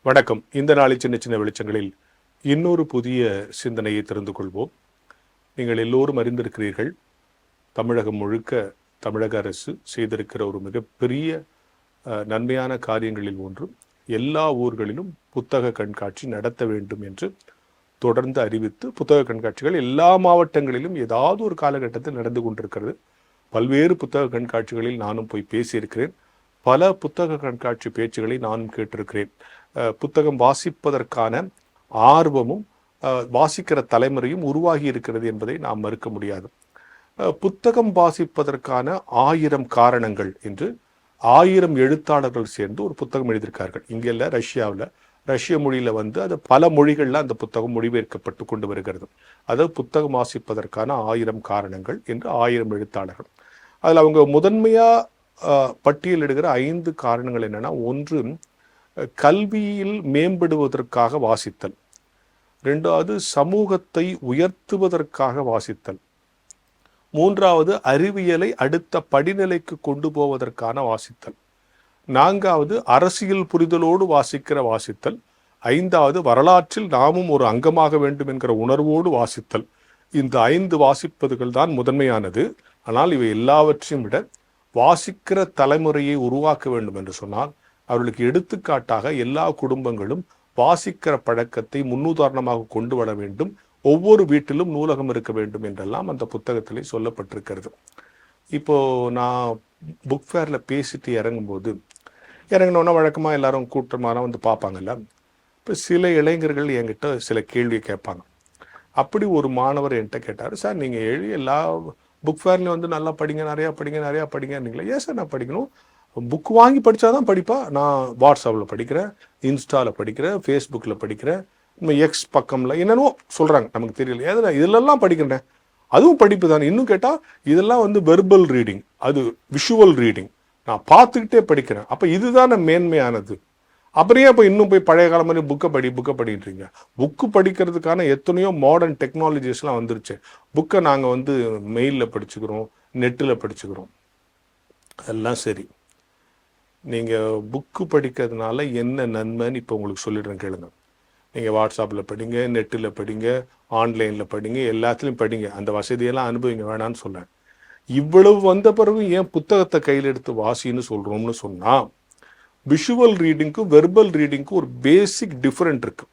வணக்கம். இந்த நாளை சின்ன சின்ன வெளிச்சங்களில் இன்னொரு புதிய சிந்தனையை தெரிந்து கொள்வோம். நீங்கள் எல்லோரும் அறிந்திருக்கிறீர்கள், தமிழகம் முழுக்க தமிழக அரசு செய்திருக்கிற ஒரு மிகப்பெரிய நன்மையான காரியங்களில் ஒன்று, எல்லா ஊர்களிலும் புத்தக கண்காட்சி நடத்த வேண்டும் என்று தொடர்ந்து அறிவித்து புத்தக கண்காட்சிகள் எல்லா மாவட்டங்களிலும் ஏதாவது ஒரு காலகட்டத்தில் நடந்து கொண்டிருக்கிறது. பல்வேறு புத்தக கண்காட்சிகளில் நானும் போய் பேசியிருக்கிறேன். பல புத்தக கண்காட்சி பேச்சுகளை நானும் கேட்டிருக்கிறேன். புத்தகம் வாசிப்பதற்கான ஆர்வமும் வாசிக்கிற தலைமுறையும் உருவாகி இருக்கிறது என்பதை நாம் மறுக்க முடியாது. புத்தகம் வாசிப்பதற்கான 1000 காரணங்கள் என்று 1000 எழுத்தாளர்கள் சேர்ந்து ஒரு புத்தகம் எழுதியிருக்கார்கள். இங்கே இல்லை, ரஷ்யாவில். ரஷ்ய மொழியில் அது பல மொழிகளில் அந்த புத்தகம் மொழிபெயர்க்கப்பட்டு கொண்டு வருகிறது. அதாவது புத்தகம் வாசிப்பதற்கான 1000 காரணங்கள் என்று 1000 எழுத்தாளர்கள். அதில் அவங்க முதன்மையாக பட்டியலிடுகிற 5 காரணங்கள் என்னென்னா, ஒன்று, கல்வியில் மேம்படுவதற்காக வாசித்தல். 2வது, சமூகத்தை உயர்த்துவதற்காக வாசித்தல். 3வது, அறிவியலை அடுத்த படிநிலைக்கு கொண்டு போவதற்கான வாசித்தல். 4வது, அரசியல் புரிதலோடு வாசிக்கிற வாசித்தல். 5வது, வரலாற்றில் நாமும் ஒரு அங்கமாக வேண்டும் என்கிற உணர்வோடு வாசித்தல். இந்த 5 வாசிப்பதுகள் தான் முதன்மையானது. ஆனால் இவை எல்லாவற்றையும் விட வாசிக்கிற தலைமுறையை உருவாக்க வேண்டும் என்று சொன்னால், அவர்களுக்கு எடுத்துக்காட்டாக எல்லா குடும்பங்களும் வாசிக்கிற பழக்கத்தை முன்னுதாரணமாக கொண்டு வர வேண்டும். ஒவ்வொரு வீட்டிலும் நூலகம் இருக்க வேண்டும் என்றெல்லாம் அந்த புத்தகத்திலே சொல்லப்பட்டிருக்கிறது. இப்போ நான் புக் ஃபேரில் பேசிட்டு இறங்கினோன்னா வழக்கமாக எல்லாரும் கூட்டமாக பார்ப்பாங்கல்ல. இப்போ சில இளைஞர்கள் என்கிட்ட சில கேள்வி கேட்பாங்க. அப்படி ஒரு மாணவர் என்கிட்ட கேட்டார், சார் நீங்கள் எல்லா புக் ஃபேர்லேயும் நல்லா படிங்க, நிறையா படிங்கன்னீங்களா? ஏன் சார் நான் படிக்கணும்? புக் வாங்கி படித்தாதான் படிப்பா? நான் வாட்ஸ்அப்பில் படிக்கிறேன், இன்ஸ்டாவில் படிக்கிறேன், ஃபேஸ்புக்கில் படிக்கிறேன், இன்னும் எக்ஸ் பக்கமில் என்னென்னோ சொல்கிறாங்க, நமக்கு தெரியல. எதில் இதிலெல்லாம் படிக்கிறேன், அதுவும் படிப்பு தானே. இன்னும் கேட்டால் இதெல்லாம் வெர்பல் ரீடிங், அது விஷுவல் ரீடிங், நான் பார்த்துக்கிட்டே படிக்கிறேன். அப்போ இதுதானே மேன்மையானது. அப்புறம் இப்போ இன்னும் போய் பழைய காலம் மாதிரி புக்கை படிக்கின்றீங்க. புக்கு படிக்கிறதுக்கான எத்தனையோ மாடர்ன் டெக்னாலஜிஸ்லாம் வந்துருச்சு. புக்கை நாங்கள் மெயிலில் படிச்சுக்கிறோம், நெட்டில் படிச்சுக்கிறோம். அதெல்லாம் சரி. நீங்கள் புக்கு படிக்கிறதுனால என்ன நன்மைன்னு இப்போ உங்களுக்கு சொல்லிடுறேன், கேளுங்க. நீங்கள் வாட்ஸ்அப்பில் படிங்க, நெட்டில் படிங்க, ஆன்லைனில் படிங்க, எல்லாத்துலேயும் படிங்க. அந்த வசதியெல்லாம் அனுபவிங்க, வேணான்னு சொல்கிறேன். இவ்வளவு வந்த பிறகு ஏன் புத்தகத்தை கையில் எடுத்து வாசின்னு சொல்கிறோம்னு சொன்னால், விஷுவல் ரீடிங்க்கும் வெர்பல் ரீடிங்க்கும் ஒரு பேசிக் டிஃபரெண்ட் இருக்கு.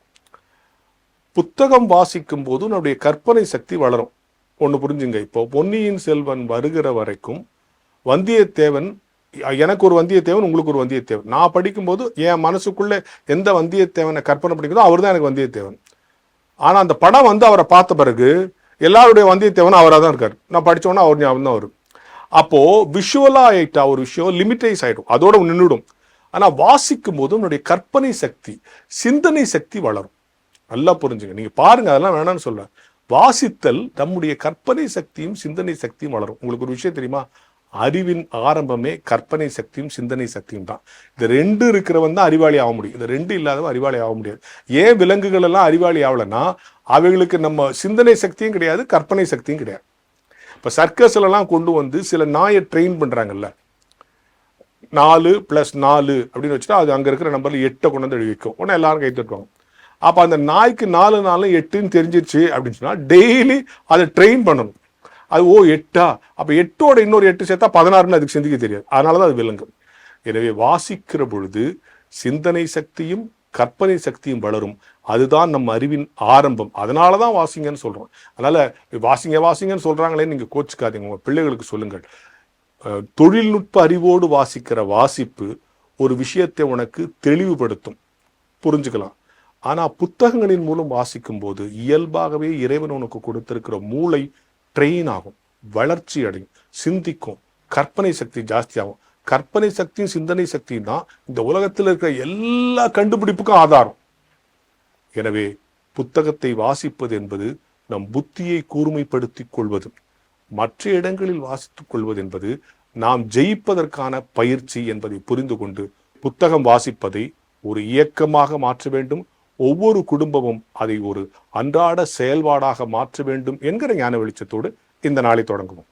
புத்தகம் வாசிக்கும் போது நம்முடைய கற்பனை சக்தி வளரும். ஒன்று புரிஞ்சுங்க. இப்போ பொன்னியின் செல்வன் வருகிற வரைக்கும் வந்தியத்தேவன், எனக்கு ஒரு வந்தியத்தேவன், உங்களுக்கு ஒரு வந்தியத்தேவன். நான் படிக்கும்போது என் மனசுக்குள்ள எந்த வந்தியத்தேவனை கற்பனை படிக்கிறதோ அவர் தான் எனக்கு வந்தியத்தேவன். ஆனால் அந்த படம் அவரை பார்த்த பிறகு எல்லாருடைய வந்தியத்தேவனும் அவராக தான் இருக்கார். நான் படித்தோன்னா அவர் ஞாபகம் தான் வரும். அப்போது விஷுவலாக ஆகிட்டா ஒரு விஷயம் லிமிட்டைஸ் ஆகிடும், அதோட நின்றுடும். ஆனால் வாசிக்கும் போது உன்னுடைய கற்பனை சக்தி, சிந்தனை சக்தி வளரும். நல்லா புரிஞ்சுங்க. நீங்கள் பாருங்கள், அதெல்லாம் வேணான்னு சொல்ல. வாசித்தல் நம்முடைய கற்பனை சக்தியும் சிந்தனை சக்தியும் வளரும். உங்களுக்கு ஒரு விஷயம் தெரியுமா? அறிவின் ஆரம்பமே கற்பனை சக்தியும் சிந்தனை சக்தியும் தான். இந்த 2 இருக்கிறவன் தான் அறிவாளி ஆக முடியும். இந்த 2 இல்லாதவன் அறிவாளி ஆக முடியாது. ஏன் விலங்குகள் எல்லாம் அறிவாளி ஆகலைன்னா, அவைகளுக்கு நம்ம சிந்தனை சக்தியும் கிடையாது, கற்பனை சக்தியும் கிடையாது. இப்போ சர்க்கஸ்லாம் கொண்டு சில நாயை ட்ரெயின் பண்ணுறாங்கல்ல, 4 + 4 அப்படின்னு வச்சுட்டா அது அங்கே இருக்கிற நம்பரில் 8 கொண்டு எழுதி வைக்கும். உடனே எல்லாரும் கை தட்டுவாங்க. அப்போ அந்த நாய்க்கு 4 4 8ன்னு தெரிஞ்சிருச்சு அப்படின்னு சொன்னால் டெய்லி அதை ட்ரெயின் பண்ணணும். அது 8ஆ, அப்போ 8ஓட இன்னொரு 8 சேர்த்தா 16ன்னு அதுக்கு சிந்திக்க தெரியாது. அதனால தான் அது விலங்கு. எனவே வாசிக்கிற பொழுது சிந்தனை சக்தியும் கற்பனை சக்தியும் வளரும். அதுதான் நம்ம அறிவின் ஆரம்பம். அதனால தான் வாசிங்கன்னு சொல்கிறோம். அதனால் வாசிங்கன்னு சொல்கிறாங்களே, நீங்கள் கோச்சிக்காதீங்க. உங்கள் பிள்ளைகளுக்கு சொல்லுங்கள். தொழில்நுட்ப அறிவோடு வாசிக்கிற வாசிப்பு ஒரு விஷயத்தை உனக்கு தெளிவுபடுத்தும், புரிஞ்சுக்கலாம். ஆனால் புத்தகங்களின் மூலம் வாசிக்கும் போது இயல்பாகவே இறைவன் உனக்கு கொடுத்திருக்கிற மூளை ட்ரெயின் ஆகும், வளர்ச்சி அடையும், சிந்திக்கும், கற்பனை சக்தி ஜாஸ்தி ஆகும். கற்பனை சக்தியும் சிந்தனை சக்தியும் தான் இந்த உலகத்தில் இருக்கிற எல்லா கண்டுபிடிப்புக்கும் ஆதாரம். எனவே புத்தகத்தை வாசிப்பது என்பது நம் புத்தியை கூர்மைப்படுத்திக் கொள்வது, மற்ற இடங்களில் வாசித்துக் கொள்வது என்பது நாம் ஜெயிப்பதற்கான பயிற்சி என்பதை புரிந்து கொண்டு புத்தகம் வாசிப்பதை ஒரு இயக்கமாக மாற்ற வேண்டும். ஒவ்வொரு குடும்பமும் அதை ஒரு அன்றாட செயல்பாடாக மாற்ற வேண்டும் என்கிற ஞான வெளிச்சத்தோடு இந்த நாளை தொடங்குவோம்.